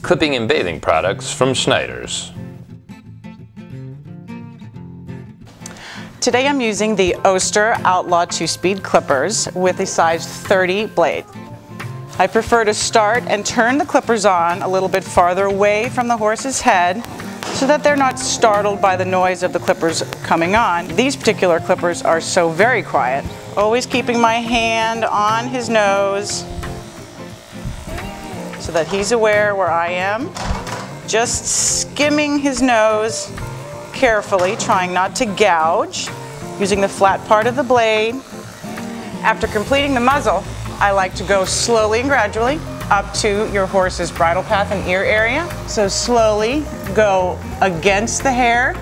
Clipping and bathing products from Schneiders. Today I'm using the Oster Outlaw 2-speed clippers with a size 30 blade. I prefer to start and turn the clippers on a little bit farther away from the horse's head so that they're not startled by the noise of the clippers coming on. These particular clippers are so very quiet. Always keeping my hand on his nose so that he's aware where I am. Just skimming his nose carefully, trying not to gouge, using the flat part of the blade. After completing the muzzle, I like to go slowly and gradually up to your horse's bridle path and ear area. So slowly go against the hair,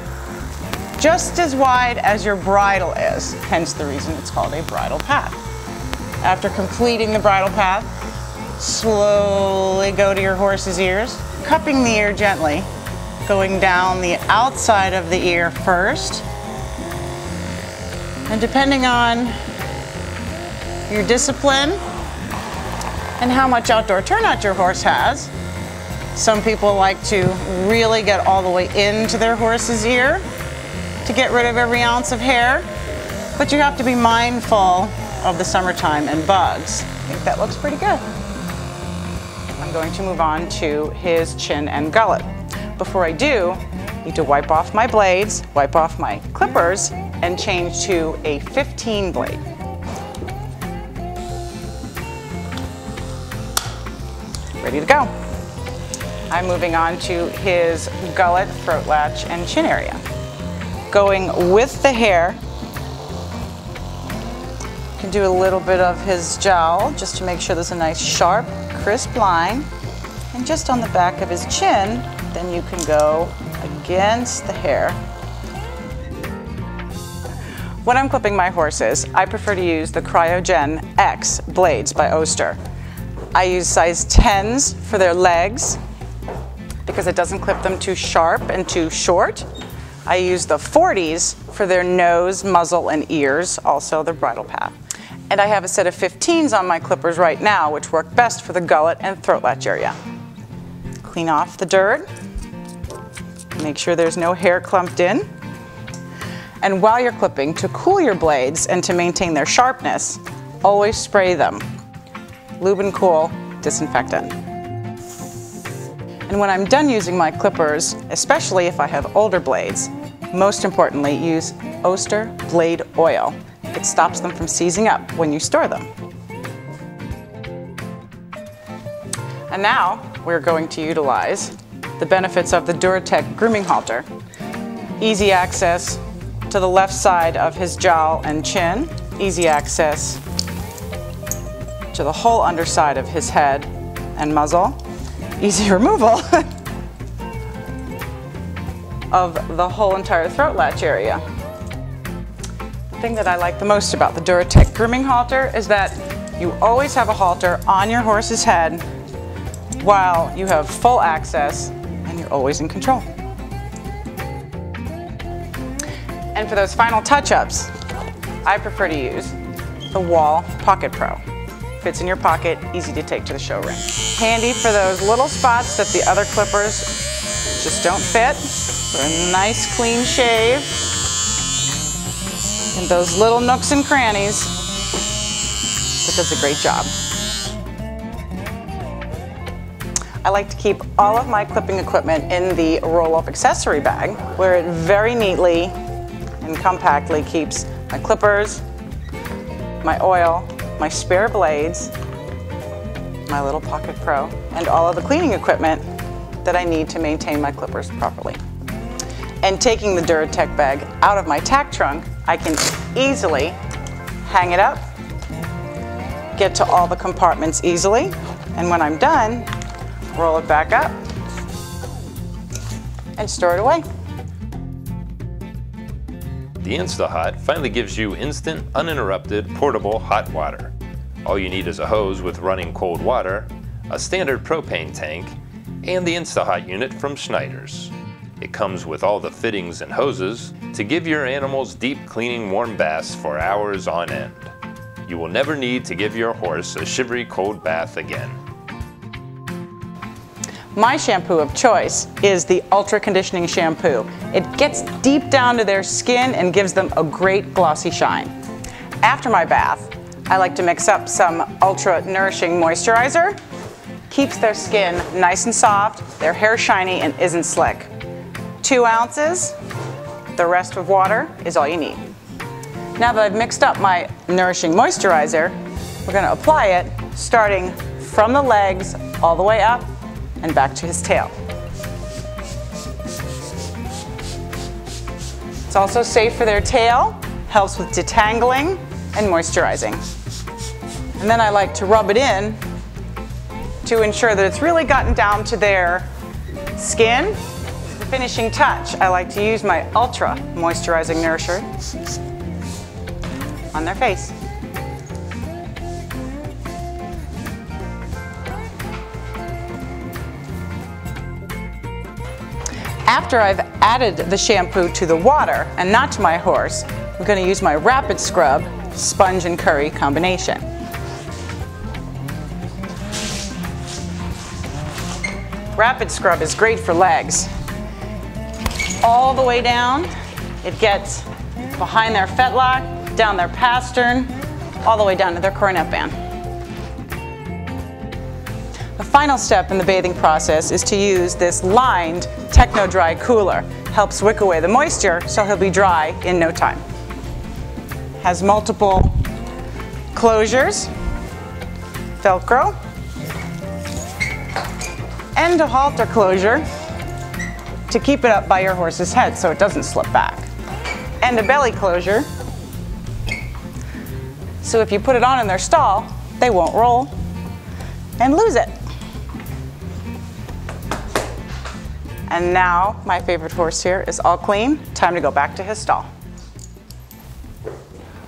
just as wide as your bridle is, hence the reason it's called a bridle path. After completing the bridle path, slowly go to your horse's ears, cupping the ear gently, going down the outside of the ear first. And depending on your discipline and how much outdoor turnout your horse has, some people like to really get all the way into their horse's ear to get rid of every ounce of hair, but you have to be mindful of the summertime and bugs. I think that looks pretty good. I'm going to move on to his chin and gullet. Before I do, I need to wipe off my blades, wipe off my clippers, and change to a 15 blade. Ready to go. I'm moving on to his gullet, throat latch, and chin area. Going with the hair, you can do a little bit of his jowl just to make sure there's a nice sharp, crisp line. And just on the back of his chin, then you can go against the hair. When I'm clipping my horses, I prefer to use the Cryogen X blades by Oster. I use size 10s for their legs because it doesn't clip them too sharp and too short. I use the 40s for their nose, muzzle, and ears, also their bridle path. And I have a set of 15s on my clippers right now, which work best for the gullet and throat latch area. Clean off the dirt. Make sure there's no hair clumped in. And while you're clipping, to cool your blades and to maintain their sharpness, always spray them. Lube and cool disinfectant. And when I'm done using my clippers, especially if I have older blades, most importantly, use Oster blade oil. It stops them from seizing up when you store them. And now we're going to utilize the benefits of the Duratec grooming halter. Easy access to the left side of his jowl and chin, easy access to the whole underside of his head and muzzle, easy removal of the whole entire throat latch area. The thing that I like the most about the Duratec grooming halter is that you always have a halter on your horse's head while you have full access and you're always in control. And for those final touch-ups, I prefer to use the Wall Pocket Pro. Fits in your pocket, easy to take to the show ring. Handy for those little spots that the other clippers just don't fit. For a nice clean shave. And those little nooks and crannies, it does a great job. I like to keep all of my clipping equipment in the roll-up accessory bag, where it very neatly and compactly keeps my clippers, my oil, my spare blades, my little Pocket Pro, and all of the cleaning equipment that I need to maintain my clippers properly. And taking the Duratec bag out of my tack trunk, I can easily hang it up, get to all the compartments easily, and when I'm done, roll it back up and store it away. The InstaHot finally gives you instant, uninterrupted, portable hot water. All you need is a hose with running cold water, a standard propane tank, and the InstaHot unit from Schneiders. It comes with all the fittings and hoses to give your animals deep cleaning warm baths for hours on end. you will never need to give your horse a shivery cold bath again. My shampoo of choice is the Ultra Conditioning Shampoo. It gets deep down to their skin and gives them a great glossy shine. After my bath, I like to mix up some Ultra Nourishing Moisturizer. Keeps their skin nice and soft, their hair shiny and isn't slick. 2 ounces, the rest of water is all you need. Now that I've mixed up my Nourishing Moisturizer, we're going to apply it starting from the legs all the way up and back to his tail. It's also safe for their tail, helps with detangling and moisturizing. And then I like to rub it in to ensure that it's really gotten down to their skin. The finishing touch, I like to use my Ultra Moisturizing Nourisher on their face. After I've added the shampoo to the water and not to my horse, I'm going to use my Rapid Scrub Sponge and Curry combination. Rapid Scrub is great for legs. All the way down, it gets behind their fetlock, down their pastern, all the way down to their coronet band. The final step in the bathing process is to use this lined Techno Dry cooler. Helps wick away the moisture so he'll be dry in no time. Has multiple closures, Velcro, and a halter closure to keep it up by your horse's head so it doesn't slip back. And a belly closure, so if you put it on in their stall, they won't roll and lose it. And now my favorite horse here is all clean. Time to go back to his stall.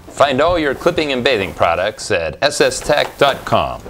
Find all your clipping and bathing products at sstech.com.